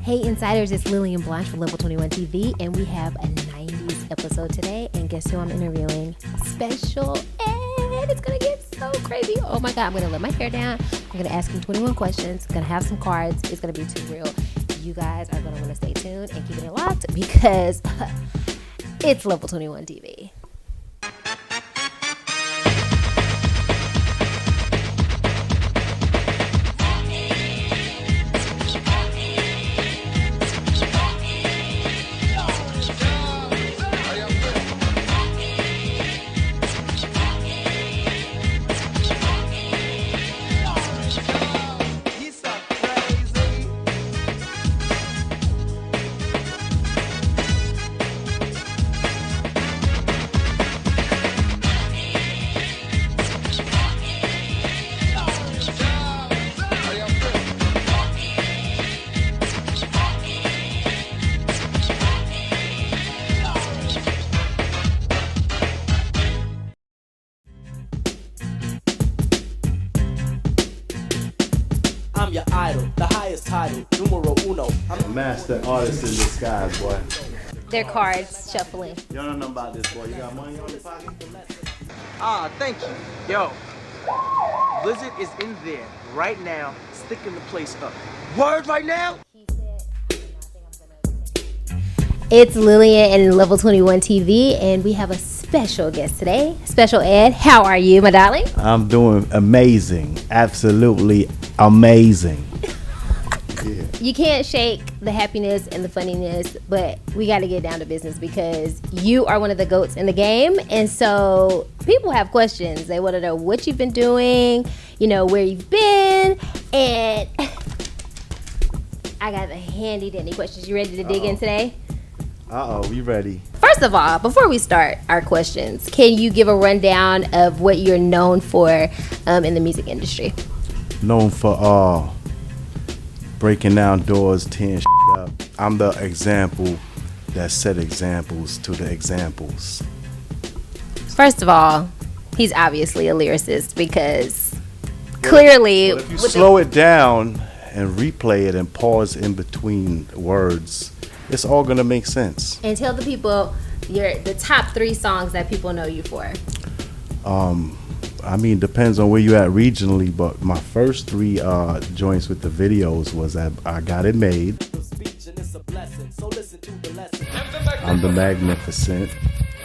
Hey Insiders, it's Lillian Blanche from Level 21 TV, and we have a 90s episode today. And guess who I'm interviewing? Special Ed. It's gonna get so crazy. Oh my God, I'm gonna let my hair down. I'm gonna ask him 21 questions. Gonna have some cards. It's gonna be too real. You guys are gonna wanna stay tuned and keep it locked because it's Level 21 TV. I'm your idol, the highest title, numero uno. I'm a master artist in disguise, boy. Their cards shuffling. You don't know nothing about this, boy. You got money on your pocket? Thank you. Yo, Blizzard is in there right now, sticking the place up. Word right now? It's Lillian and Level 21 TV, and we have a special guest today. Special Ed, how are you, my darling? I'm doing amazing. Absolutely amazing. Yeah. You can't shake the happiness and the funniness, but we got to get down to business because you are one of the GOATs in the game. And so people have questions. They want to know what you've been doing, you know, where you've been. And I got a handy dandy questions. You ready to dig in today? We ready? First of all, before we start our questions, can you give a rundown of what you're known for in the music industry? Known for breaking down doors, tearing shit up. I'm the example that set examples to the examples. First of all, he's obviously a lyricist because clearly... But if you slow it down and replay it and pause in between words, it's all gonna make sense. And tell the people the top 3 songs that people know you for. I mean, depends on where you at regionally, but my first 3 joints with the videos was I Got It Made. I'm the Magnificent.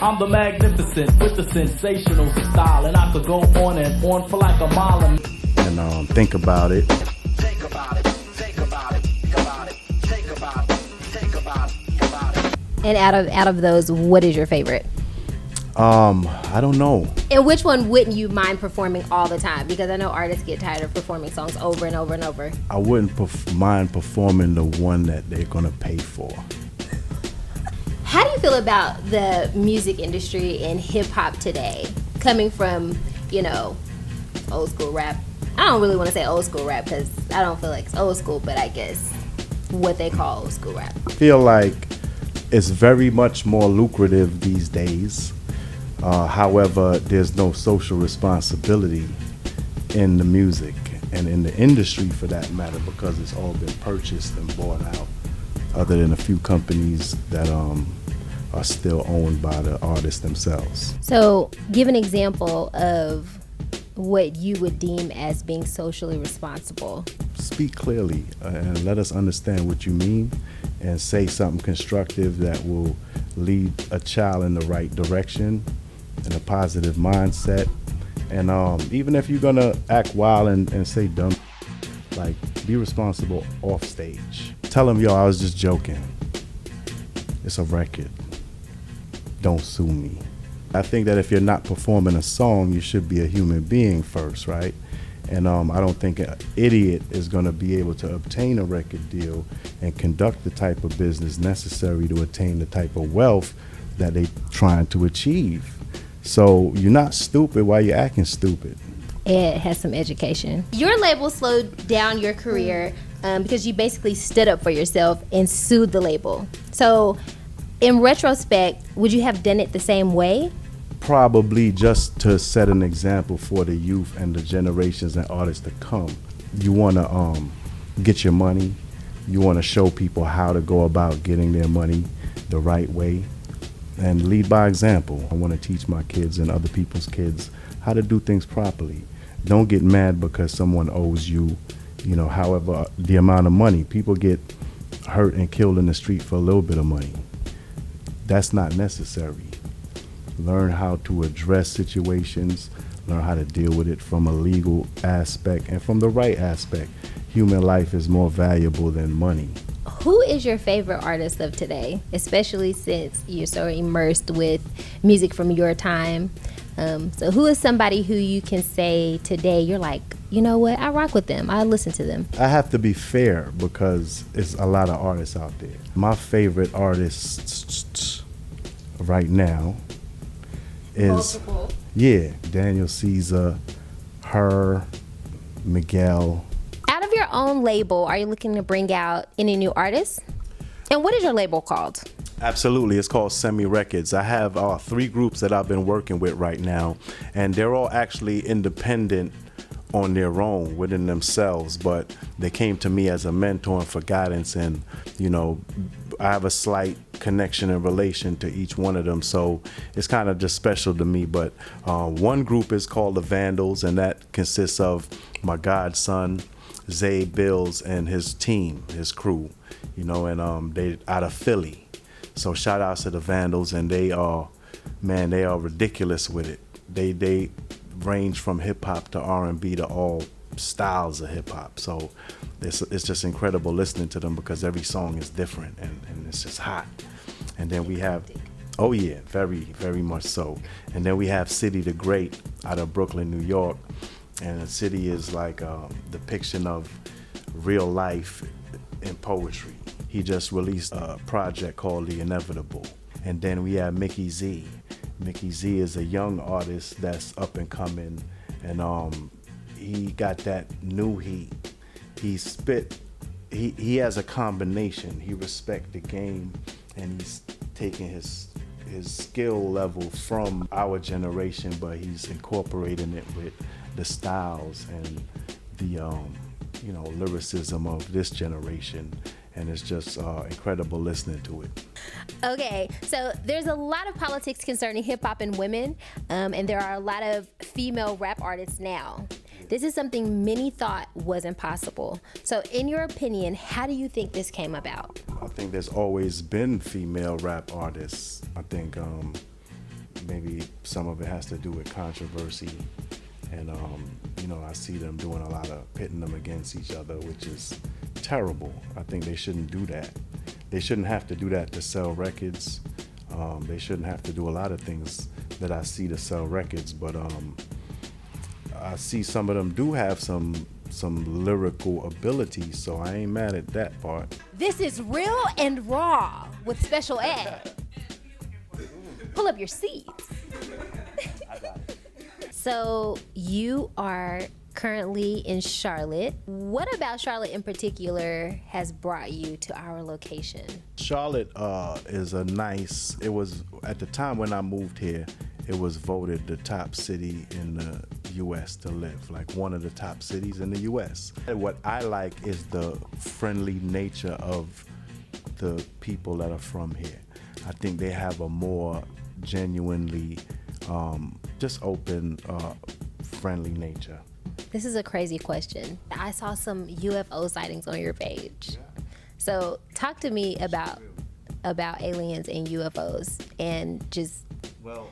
I'm the magnificent with the sensational style, and I could go on and on for like a mile. And Think About It. Think about it, think about it, think about it, think about it, think about it, think about it. And out of those, what is your favorite? I don't know. And which one wouldn't you mind performing all the time? Because I know artists get tired of performing songs over and over and over. I wouldn't mind performing the one that they're gonna pay for. How do you feel about the music industry and hip hop today? Coming from, you know, old school rap. I don't really want to say old school rap because I don't feel like it's old school, but I guess what they call old school rap. I feel like it's very much more lucrative these days. However, there's no social responsibility in the music and in the industry for that matter because it's all been purchased and bought out, other than a few companies that are still owned by the artists themselves. So give an example of what you would deem as being socially responsible. Speak clearly and let us understand what you mean and say something constructive that will lead a child in the right direction in a positive mindset. And even if you're gonna act wild and say dumb, like, be responsible off stage. Tell them, yo, I was just joking. It's a record. Don't sue me. I think that if you're not performing a song, you should be a human being first, right? And I don't think an idiot is gonna be able to obtain a record deal and conduct the type of business necessary to attain the type of wealth that they're trying to achieve. So you're not stupid while you're acting stupid. Ed has some education. Your label slowed down your career because you basically stood up for yourself and sued the label. So in retrospect, would you have done it the same way? Probably just to set an example for the youth and the generations and artists to come. You want to get your money, You want to show people how to go about getting their money the right way and lead by example. I want to teach my kids and other people's kids how to do things properly. Don't get mad because someone owes you, however, the amount of money. People get hurt and killed in the street for a little bit of money. That's not necessary. Learn how to address situations, learn how to deal with it from a legal aspect and from the right aspect. Human life is more valuable than money. Who is your favorite artist of today, especially since you're so immersed with music from your time? So who is somebody who you can say today you're like, you know what, I rock with them, I listen to them? I have to be fair because it's a lot of artists out there. My favorite artist right now is Daniel Caesar, her, Miguel. Out of your own label, are you looking to bring out any new artists? And what is your label called? Absolutely, it's called Semi Records. I have 3 groups that I've been working with right now, and they're all actually independent on their own within themselves, but they came to me as a mentor and for guidance, and I have a slight connection and relation to each one of them, so it's kind of just special to me. But one group is called the Vandals, and that consists of my godson Zay Bills and his team, his crew, and they out of Philly. So shout outs to the Vandals, and they are ridiculous with it. They range from hip hop to R&B to all styles of hip hop. So it's just incredible listening to them because every song is different and it's just hot. And then we have, oh yeah, very, very much so. And then we have City the Great out of Brooklyn, New York. And the city is like a depiction of real life in poetry. He just released a project called The Inevitable. And then we have Mickey Z. Mickey Z is a young artist that's up and coming, and he got that new heat. He has a combination. He respects the game, and he's taking his skill level from our generation, but he's incorporating it with the styles and the lyricism of this generation. And it's just incredible listening to it. Okay, so there's a lot of politics concerning hip hop and women, and there are a lot of female rap artists now. This is something many thought was impossible. So in your opinion, how do you think this came about? I think there's always been female rap artists. I think maybe some of it has to do with controversy. And, I see them doing a lot of pitting them against each other, which is terrible. I think they shouldn't do that. They shouldn't have to do that to sell records. They shouldn't have to do a lot of things that I see to sell records, but I see some of them do have some lyrical ability, so I ain't mad at that part. This is Real and Raw with Special Ed. Pull up your seats. So you are currently in Charlotte. What about Charlotte in particular has brought you to our location? Charlotte is it was, at the time when I moved here, it was voted the top city in the U.S. to live, like one of the top cities in the U.S. And what I like is the friendly nature of the people that are from here. I think they have a more genuinely just open, friendly nature. This is a crazy question. I saw some UFO sightings on your page. So talk to me about aliens and UFOs and just... Well,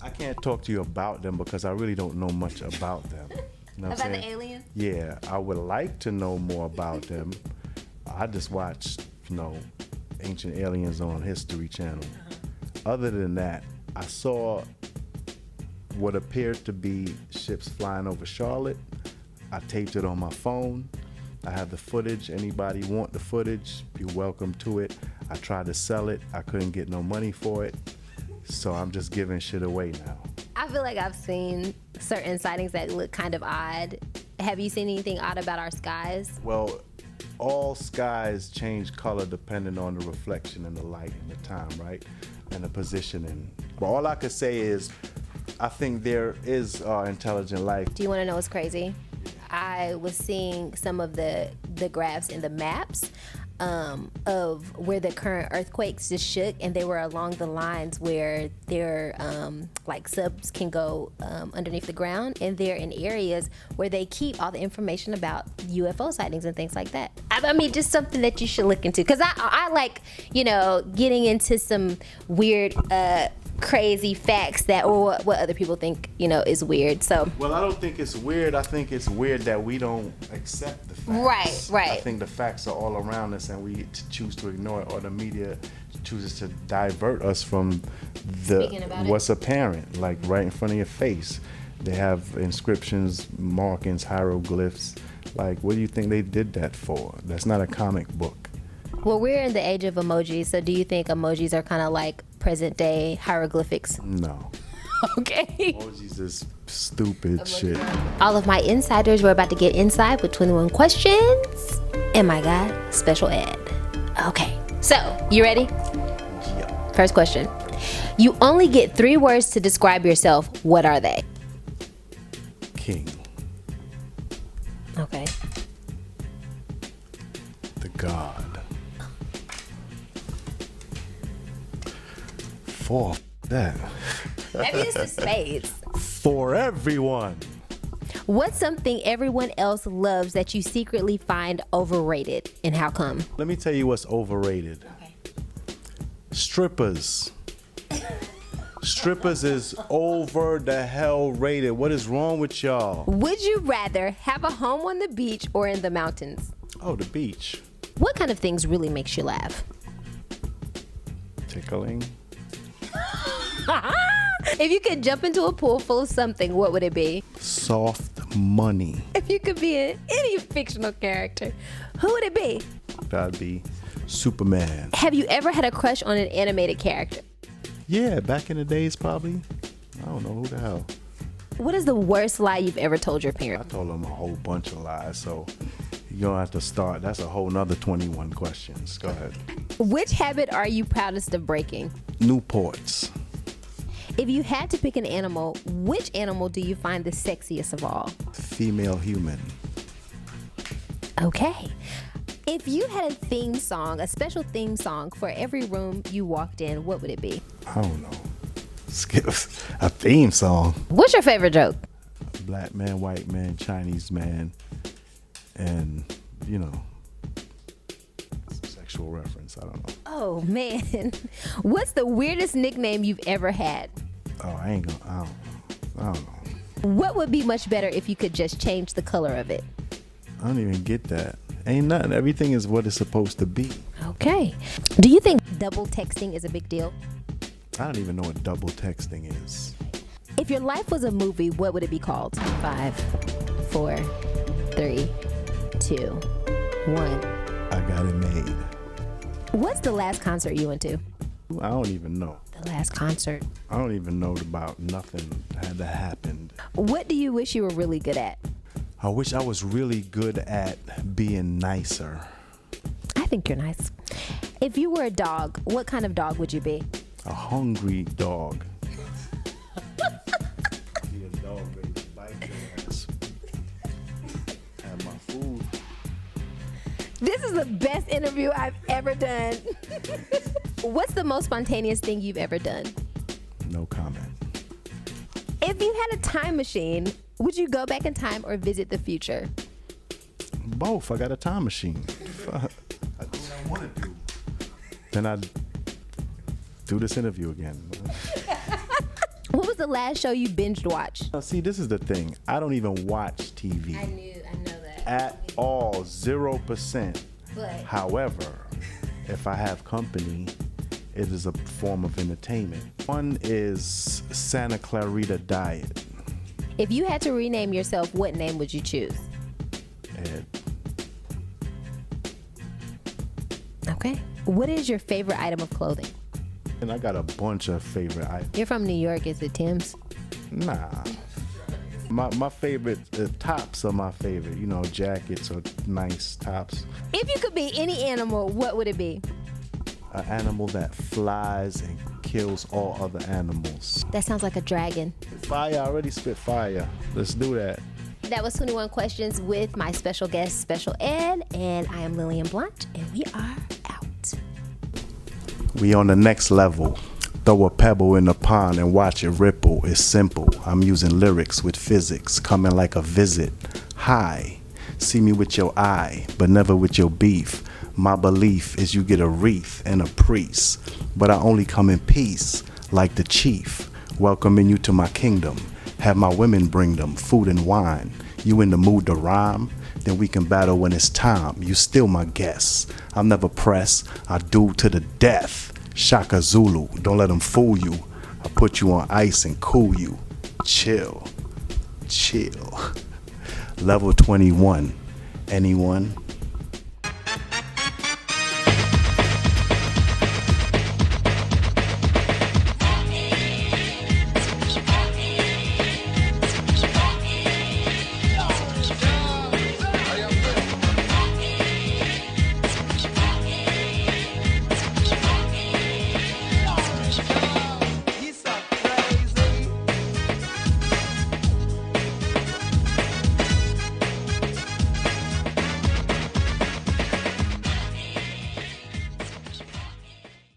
I can't talk to you about them because I really don't know much about them. You know what I'm saying? The aliens? Yeah, I would like to know more about them. I just watched, Ancient Aliens on History Channel. Other than that, I saw what appeared to be ships flying over Charlotte. I taped it on my phone. I have the footage. Anybody want the footage, you're welcome to it. I tried to sell it. I couldn't get no money for it. So I'm just giving shit away now. I feel like I've seen certain sightings that look kind of odd. Have you seen anything odd about our skies? Well, all skies change color depending on the reflection and the light and the time, right? And the positioning. But all I could say is, I think there is intelligent life. Do you want to know what's crazy? I was seeing some of the graphs in the maps. of where the current earthquakes just shook, and they were along the lines where their like subs can go underneath the ground, and they're in areas where they keep all the information about UFO sightings and things like that. I mean, just something that you should look into, because I like, you know, getting into some weird crazy facts that, or what other people think, you know, is weird. So Well, I don't think it's weird. I think it's weird that we don't accept the facts. Right. I think the facts are all around us, and we choose to ignore it, or the media chooses to divert us from Speaking about what's apparent, like right in front of your face. They have inscriptions, markings, hieroglyphs. Like, what do you think they did that for? That's not a comic book. well, we're in the age of emojis, so do you think emojis are kind of like present day hieroglyphics? No. Okay. Emojis is stupid shit. All of my insiders were about to get inside with 21 questions and my guy, Special Ed. Okay, so you ready? Yeah. First question. You only get 3 words to describe yourself. What are they? King. Okay. The God. 4. That. Maybe it's the spades. For everyone. What's something everyone else loves that you secretly find overrated, and how come? Let me tell you what's overrated. Okay. Strippers. Strippers is over the hell rated. What is wrong with y'all? Would you rather have a home on the beach or in the mountains? Oh, the beach. What kind of things really makes you laugh? Tickling. If you could jump into a pool full of something, what would it be? Soft money. If you could be any fictional character, who would it be? That'd be Superman. Have you ever had a crush on an animated character? Yeah, back in the days probably. I don't know who the hell. What is the worst lie you've ever told your I parents? told them a whole bunch of lies, so you're gonna have to start. That's a whole nother 21 questions. Go ahead. Which habit are you proudest of breaking? Newports. If you had to pick an animal, which animal do you find the sexiest of all? Female human. Okay. If you had a theme song, a special theme song for every room you walked in, what would it be? I don't know. Skits. A theme song. What's your favorite joke? Black man, white man, Chinese man, and, you know, sexual reference. I don't know. Oh man. What's the weirdest nickname you've ever had? Oh, I don't know. What would be much better if you could just change the color of it? I don't even get that. Ain't nothing. Everything is what it's supposed to be. Okay. Do you think double texting is a big deal? I don't even know what double texting is. If your life was a movie, what would it be called? 5, 4, 3, 2, 1. I got it made. What's the last concert you went to? I don't even know. The last concert. I don't even know about nothing that happened. What do you wish you were really good at? I wish I was really good at being nicer. I think you're nice. If you were a dog, what kind of dog would you be? A hungry dog. Be a dog ready to bite your ass. Have my food. This is the best interview I've ever done. What's the most spontaneous thing you've ever done? No comment. If you had a time machine, would you go back in time or visit the future? Both. I got a time machine. Fuck. I do what I want to do. Then I'd do this interview again. What was the last show you binged watched? Now, see, this is the thing. I don't even watch TV I know that. at all. 0%. But However, if I have company, it is a form of entertainment. One is Santa Clarita Diet. if you had to rename yourself, what name would you choose? Ed. Okay. What is your favorite item of clothing? And I got a bunch of favorite items. You're from New York. Is it Tim's? Nah. My favorite, tops are my favorite. You know, jackets or nice tops. If you could be any animal, what would it be? An animal that flies and kills all other animals. That sounds like a dragon. Fire, I already spit fire. Let's do that. That was 21 Questions with my special guest, Special Ed, and I am Lillian Blunt, and we are out. We on the next level. Throw a pebble in the pond and watch it ripple. It's simple. I'm using lyrics with physics, coming like a visit. Hi, see me with your eye, but never with your beef. My belief is you get a wreath and a priest, but I only come in peace, like the chief, welcoming you to my kingdom. Have my women bring them food and wine. You in the mood to rhyme? Then we can battle when it's time. You still my guest. I'm never pressed. I do to the death. Shaka Zulu, don't let them fool you. I put you on ice and cool you. Chill. Level 21. Anyone?